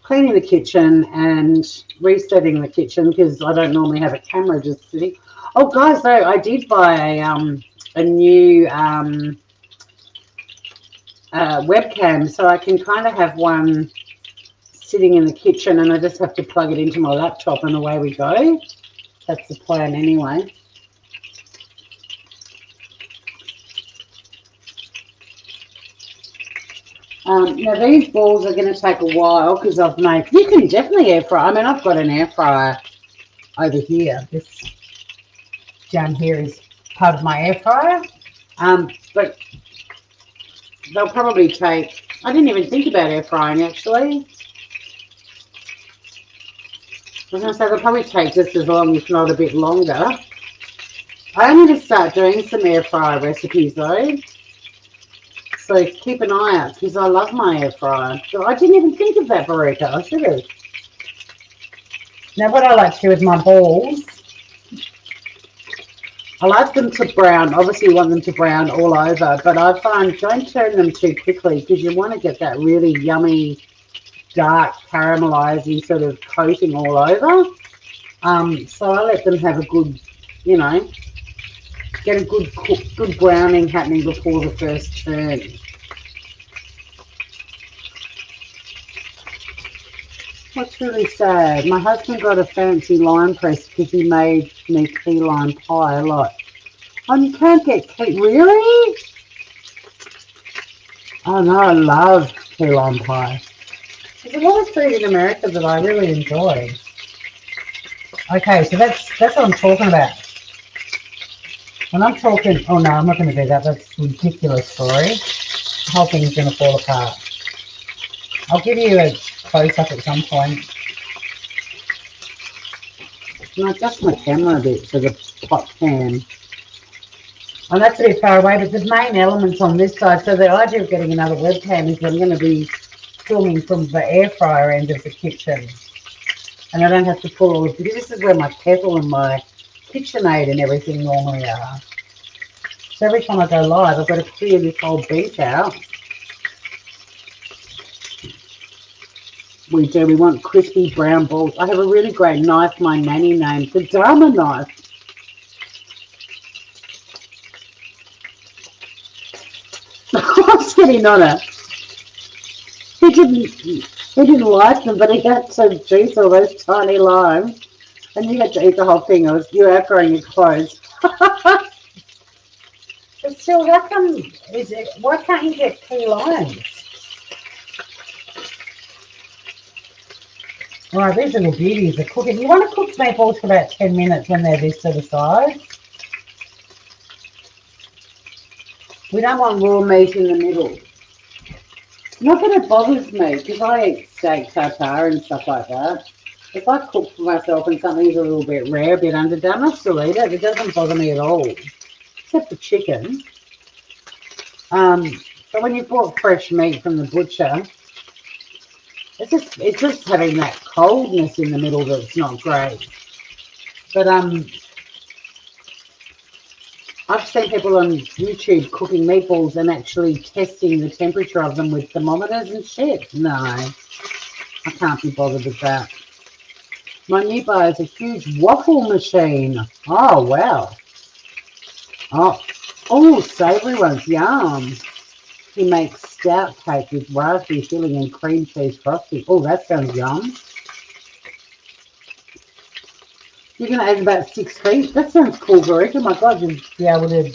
cleaning the kitchen and resetting the kitchen, because I don't normally have a camera just sitting. Oh, guys, though, I did buy a new webcam, so I can kind of have one sitting in the kitchen and I just have to plug it into my laptop and away we go. That's the plan anyway. Now these balls are going to take a while because I've made, you can definitely air fry. I mean, I've got an air fryer over here. This down here is part of my air fryer. But they'll probably take, I didn't even think about air frying actually. I was going to say they'll probably take just as long, if not a bit longer. I am going to start doing some air fryer recipes though. So keep an eye out, because I love my air fryer. So I didn't even think of that, Barika. I should have. Now what I like to do with my balls, I like them to brown. Obviously you want them to brown all over, but I find don't turn them too quickly, because you want to get that really yummy, dark, caramelizing sort of coating all over. So I let them have a good, you know, get a good browning happening before the first turn. What's really sad, my husband got a fancy lime press because he made me key lime pie a lot. Oh, you can't get key, really? Oh no, I love key lime pie. There's a lot of food in America that I really enjoy. Okay, so that's what I'm talking about. When I'm talking, oh no, I'm not going to do that. That's ridiculous, story. The whole thing's going to fall apart. I'll give you a close-up at some point. Can I adjust my camera a bit for the pot pan? And that's a bit far away, but the main elements on this side. So the idea of getting another webcam is I'm going to be filming from the air fryer end of the kitchen. And I don't have to pull all of this. This is where my kettle and my KitchenAid and everything normally are. So every time I go live, I've got to clear this whole bench out. We do. We want crispy brown balls. I have a really great knife my nanny named the Dharma knife. I was getting on it. He didn't like them, but he had to juice all those tiny limes, and you had to eat the whole thing. You were outgrowing your clothes. But still, how come why can't you get key limes? All right, these little beauties are cooking. You want to cook meatballs for about 10 minutes when they're this sort of size. We don't want raw meat in the middle. Not that it bothers me, because I eat steak tartare and stuff like that. If I cook for myself and something's a little bit rare, a bit underdone, I still eat it. It doesn't bother me at all, except the chicken. But when you bought fresh meat from the butcher, it's just having that coldness in the middle that's not great. But I've seen people on YouTube cooking meatballs and actually testing the temperature of them with thermometers and shit. No, I can't be bothered with that. My new buy is a huge waffle machine. Oh, wow. Oh, savoury ones. Yum. He makes stout cake with raspberry filling and cream cheese frosting. Oh, that sounds yum. You're going to add about 6 feet? That sounds cool, Veronica. Oh my God, you'd be able to,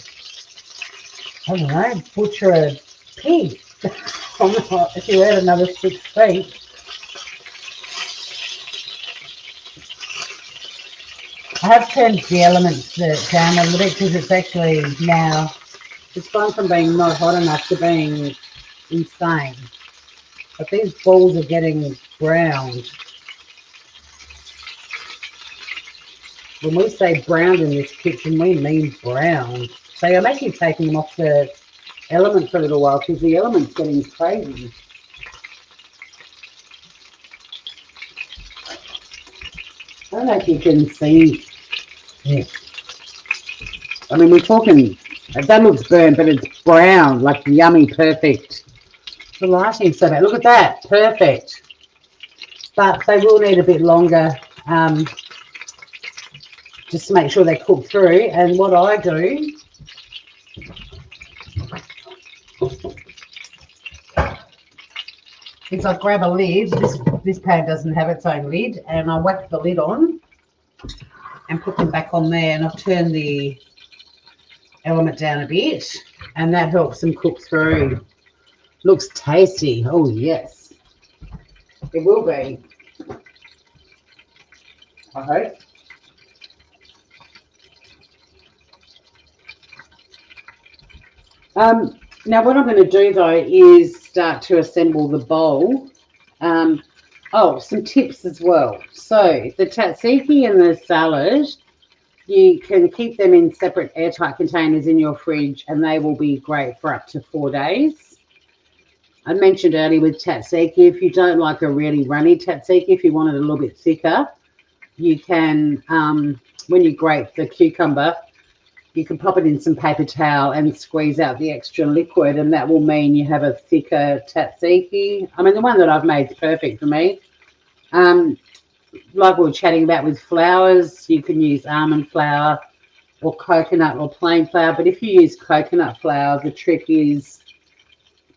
I don't know, butcher a pig. If you add another 6 feet. I have turned the elements down a little bit because it's actually now, it's gone from being not hot enough to being insane. But these balls are getting browned. When we say browned in this kitchen, we mean brown. So I'm actually taking them off the element for a little while because the element's getting crazy. I don't know if you can see. Yeah. I mean, we're talking, that looks burnt, but it's brown, like yummy, perfect. The lighting's so bad. Look at that, perfect. But they will need a bit longer. Just to make sure they cook through. And what I do is I grab a lid. This pan doesn't have its own lid, and I whack the lid on and put them back on there, and I've turned the element down a bit, and that helps them cook through. Looks tasty. Oh yes, it will be, I hope. Now what I'm going to do though is start to assemble the bowl. Some tips as well. So the tzatziki and the salad, you can keep them in separate airtight containers in your fridge and they will be great for up to 4 days. I mentioned earlier with tzatziki, if you don't like a really runny tzatziki, if you want it a little bit thicker, you can, when you grate the cucumber, you can pop it in some paper towel and squeeze out the extra liquid, and that will mean you have a thicker tzatziki. I mean, the one that I've made is perfect for me. Like we were chatting about with flours, you can use almond flour or coconut or plain flour. But if you use coconut flour, the trick is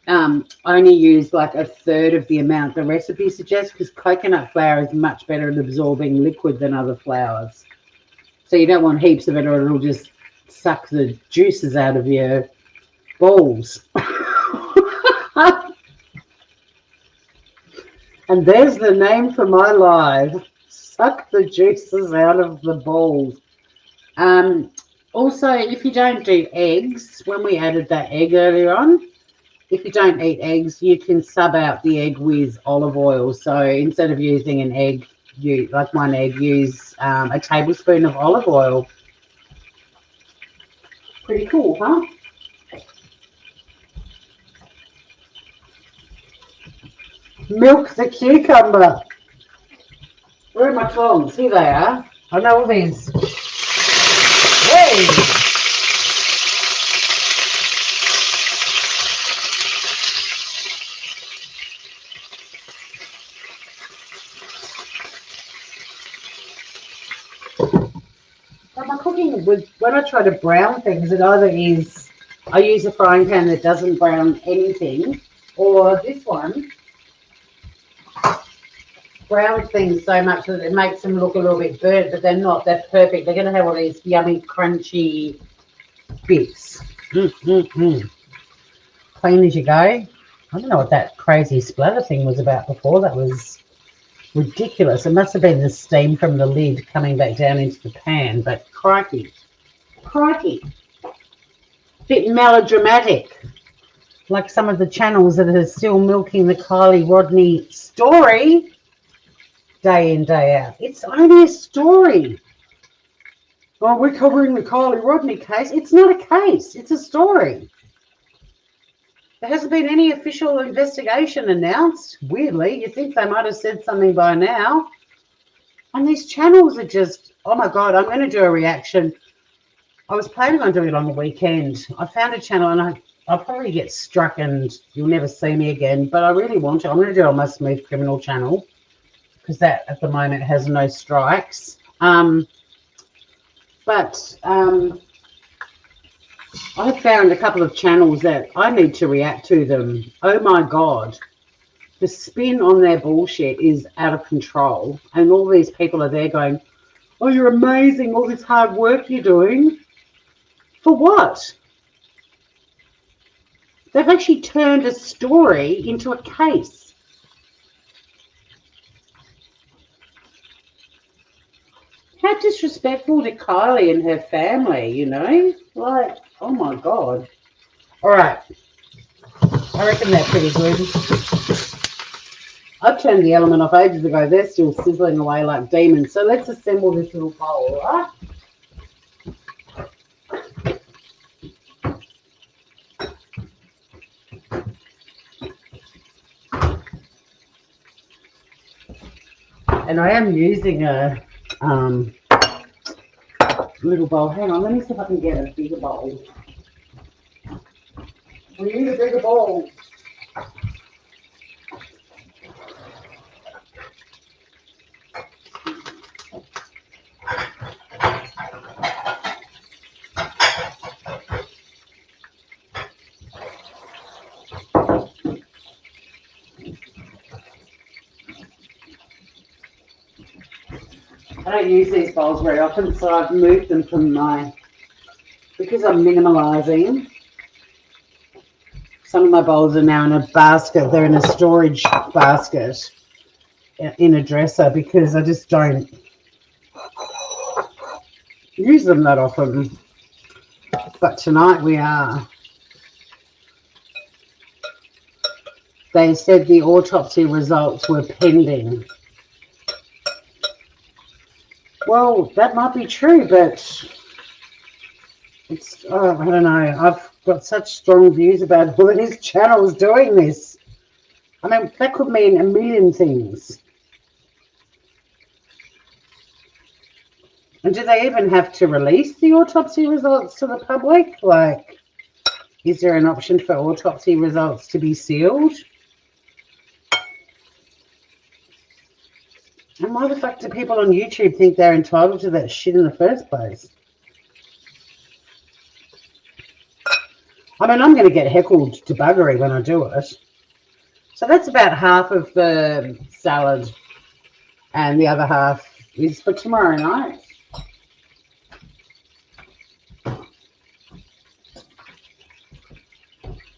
only use like 1/3 of the amount the recipe suggests, because coconut flour is much better at absorbing liquid than other flours. So you don't want heaps of it or it'll just suck the juices out of your balls. And there's the name for my live. Suck the juices out of the balls. Also, if you don't do eggs, when we added that egg earlier on, if you don't eat eggs, you can sub out the egg with olive oil. So instead of using an egg, like 1 egg, use a tablespoon of olive oil. Pretty cool, huh? Milk the cucumber. Where are my tongs? Here they are. I know all these. Hey! But my cooking, when I try to brown things, it either is, I use a frying pan that doesn't brown anything, or this one browns things so much that it makes them look a little bit burnt, but they're not. They're perfect. They're going to have all these yummy, crunchy bits. Clean as you go. I don't know what that crazy splatter thing was about before. That was ridiculous. It must have been the steam from the lid coming back down into the pan, but crikey. Crikey. Bit melodramatic. Like some of the channels that are still milking the Kylie Rodney story day in, day out. It's only a story. Oh, we're covering the Kylie Rodney case. It's not a case. It's a story. There hasn't been any official investigation announced. Weirdly, you think they might have said something by now. And these channels are just, oh my God, I'm going to do a reaction. I was planning on doing it on the weekend. I found a channel and I'll probably get struck and you'll never see me again, but I really want to. I'm going to do it on my Smooth Criminal channel because that at the moment has no strikes. I found a couple of channels that I need to react to them. Oh my God. The spin on their bullshit is out of control. And all these people are there going, oh, you're amazing. All this hard work you're doing. For what? They've actually turned a story into a case. How disrespectful to Kylie and her family, you know? Like, oh my God. All right. I reckon they're pretty good. I've turned the element off ages ago. They're still sizzling away like demons. So let's assemble this little bowl, right? And I am using a little bowl. Hang on, let me see if I can get a bigger bowl. We need a bigger bowl. I don't use these bowls very often, so I've moved them from because I'm minimalising. Some of my bowls are now in a basket. They're in a storage basket in a dresser because I just don't use them that often. But tonight we are. They said the autopsy results were pending. Well, that might be true, but it's, I don't know. I've got such strong views about all these channels doing this. I mean, that could mean a million things. And do they even have to release the autopsy results to the public? Like, is there an option for autopsy results to be sealed? And why the fuck do people on YouTube think they're entitled to that shit in the first place? I mean, I'm going to get heckled to buggery when I do it. So that's about half of the salad. And the other half is for tomorrow night.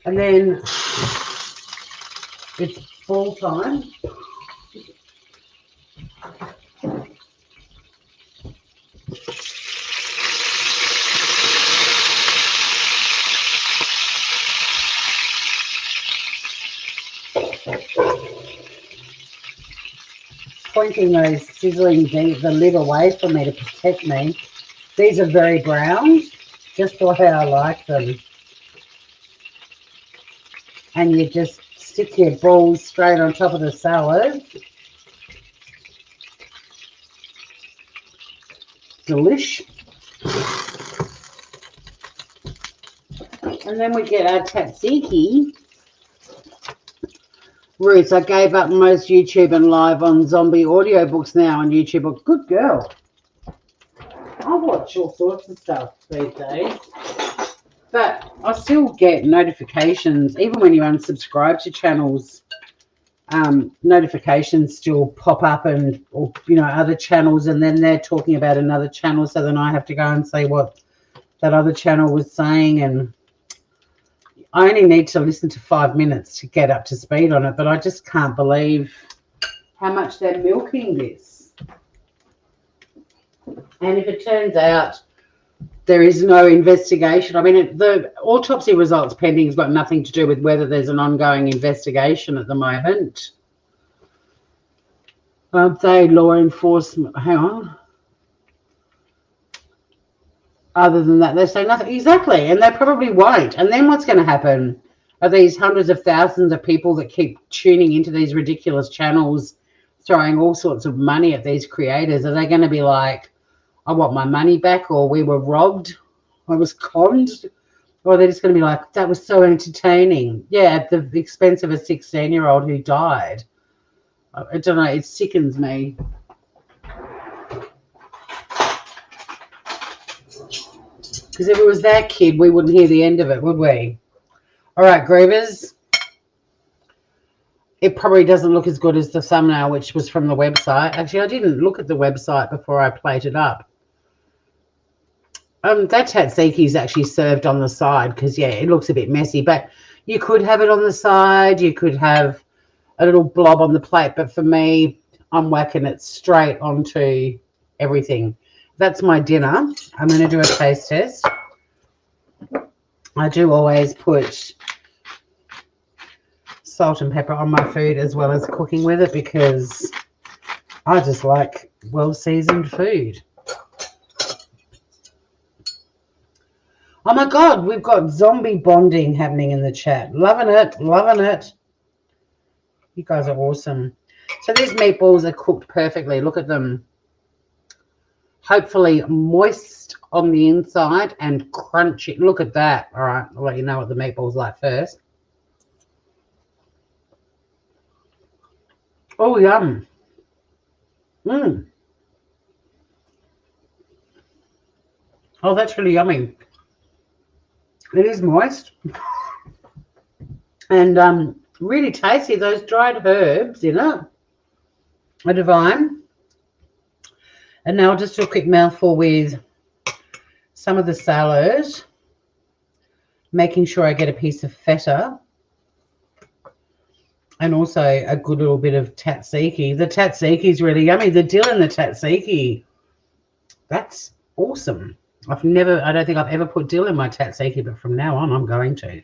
And then it's fall time. Pointing those sizzling the lid away from me to protect me. These are very brown, just the way I like them. And you just stick your balls straight on top of the salad. Delish. And then we get our tzatziki. Ruth, I gave up most YouTube and live on zombie audiobooks now on YouTube. Good girl. I watch all sorts of stuff these days. But I still get notifications, even when you unsubscribe to channels, notifications still pop up and, or, you know, other channels, and then they're talking about another channel, so then I have to go and see what that other channel was saying, and I only need to listen to 5 minutes to get up to speed on it, but I just can't believe how much they're milking this. And if it turns out there is no investigation, I mean, the autopsy results pending has got nothing to do with whether there's an ongoing investigation at the moment. Aren't they law enforcement? Hang on. Other than that, they say nothing. Exactly, and they probably won't. And then what's going to happen are these hundreds of thousands of people that keep tuning into these ridiculous channels, throwing all sorts of money at these creators. Are they going to be like, I want my money back, or we were robbed, I was conned? Or they're just going to be like, that was so entertaining. Yeah, at the expense of a 16-year-old who died. I don't know, it sickens me. Because if it was that kid, we wouldn't hear the end of it, would we? All right, Groovers. It probably doesn't look as good as the thumbnail, which was from the website. Actually, I didn't look at the website before I plated up. That tzatziki is actually served on the side because, yeah, it looks a bit messy. But you could have it on the side. You could have a little blob on the plate. But for me, I'm whacking it straight onto everything. That's my dinner. I'm going to do a taste test. I do always put salt and pepper on my food as well as cooking with it because I just like well-seasoned food. Oh my God, we've got zombie bonding happening in the chat. Loving it, loving it. You guys are awesome. So these meatballs are cooked perfectly. Look at them. Hopefully moist on the inside and crunchy. Look at that. All right, I'll let you know what the meatballs like first. Oh, yum. Mmm. Oh, that's really yummy. It is moist and really tasty. Those dried herbs in it are divine. And now I'll just do a quick mouthful with some of the salad, making sure I get a piece of feta and also a good little bit of tzatziki. The tzatziki is really yummy. The dill in the tzatziki, that's awesome. I don't think I've ever put dill in my tzatziki, but from now on I'm going to.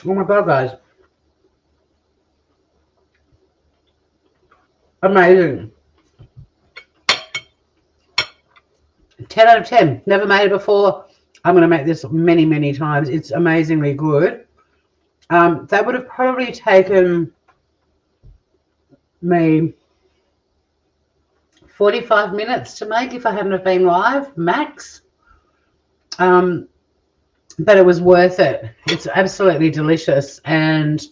Oh my God, guys. Amazing. 10 out of 10. Never made it before. I'm going to make this many, many times. It's amazingly good. That would have probably taken me 45 minutes to make if I hadn't have been live, max. But it was worth it. It's absolutely delicious, and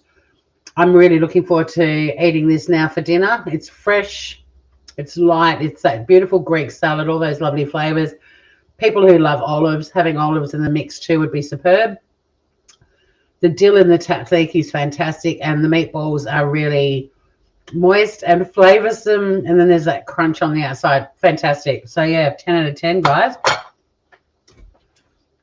I'm really looking forward to eating this now for dinner. It's fresh, it's light, it's that beautiful Greek salad, all those lovely flavors. People who love olives, having olives in the mix too would be superb. The dill in the tzatziki is fantastic, and the meatballs are really moist and flavorsome, and then there's that crunch on the outside. Fantastic. So yeah, 10 out of 10, guys.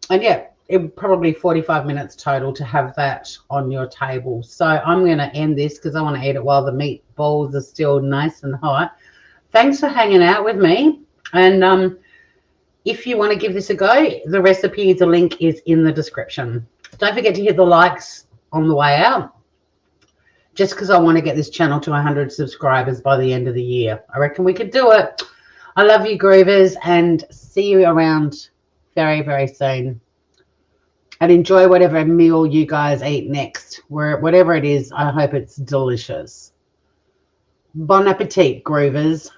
And yeah, it probably 45 minutes total to have that on your table. So I'm going to end this because I want to eat it while the meatballs are still nice and hot. Thanks for hanging out with me. And if you want to give this a go, the recipe, the link is in the description. Don't forget to hit the likes on the way out. just because I want to get this channel to 100 subscribers by the end of the year. I reckon we could do it. I love you, groovers, and see you around very, very soon. And enjoy whatever meal you guys eat next. Whatever it is, I hope it's delicious. Bon appetit, groovers.